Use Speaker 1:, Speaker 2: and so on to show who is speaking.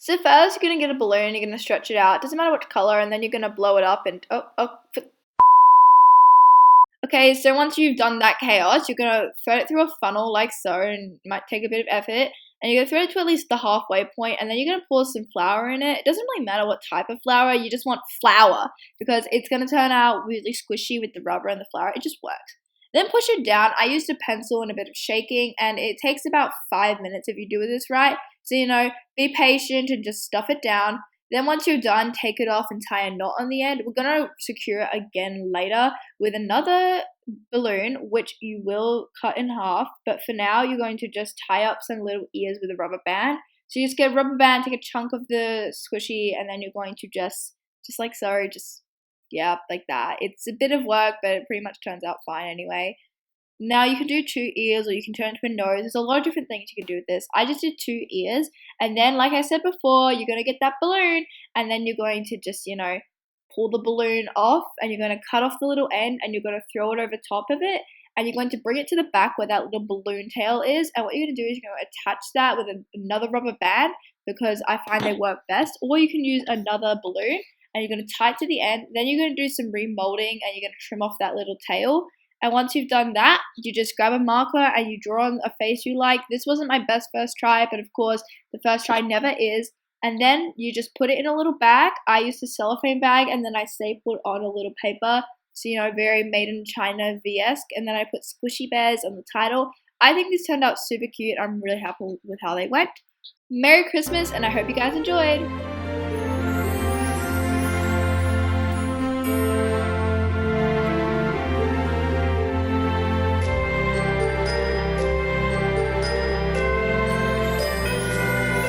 Speaker 1: So first, you're gonna get a balloon. You're gonna stretch it out. Doesn't matter what color, and then you're gonna blow it up. And okay. So once you've done that chaos, you're gonna thread it through a funnel like so, and it might take a bit of effort. And you're gonna thread it to at least the halfway point, and then you're gonna pour some flour in it. It doesn't really matter what type of flour. You just want flour because it's gonna turn out really squishy with the rubber and the flour. It just works. Then push it down. I used a pencil and a bit of shaking, and it takes about 5 minutes if you do this right. So, be patient and just stuff it down. Then once you're done, take it off and tie a knot on the end. We're going to secure it again later with another balloon, which you will cut in half. But for now, you're going to just tie up some little ears with a rubber band. So you just get a rubber band, take a chunk of the squishy, and then you're going to just like so, yeah, like that. It's a bit of work, but it pretty much turns out fine anyway. Now you can do 2 ears or you can turn it into a nose. There's a lot of different things you can do with this. I just did 2 ears. And then, like I said before, you're going to get that balloon and then you're going to just, pull the balloon off and you're going to cut off the little end and you're going to throw it over top of it. And you're going to bring it to the back where that little balloon tail is. And what you're going to do is you're going to attach that with another rubber band because I find they work best. Or you can use another balloon and you're going to tie it to the end. Then you're going to do some remolding and you're going to trim off that little tail. And once you've done that, you just grab a marker and you draw on a face you like. This wasn't my best first try, but of course, the first try never is. And then you just put it in a little bag. I used a cellophane bag and then I stapled on a little paper. So, very made in China V-esque. And then I put Squishy Bears on the title. I think this turned out super cute. I'm really happy with how they went. Merry Christmas, and I hope you guys enjoyed.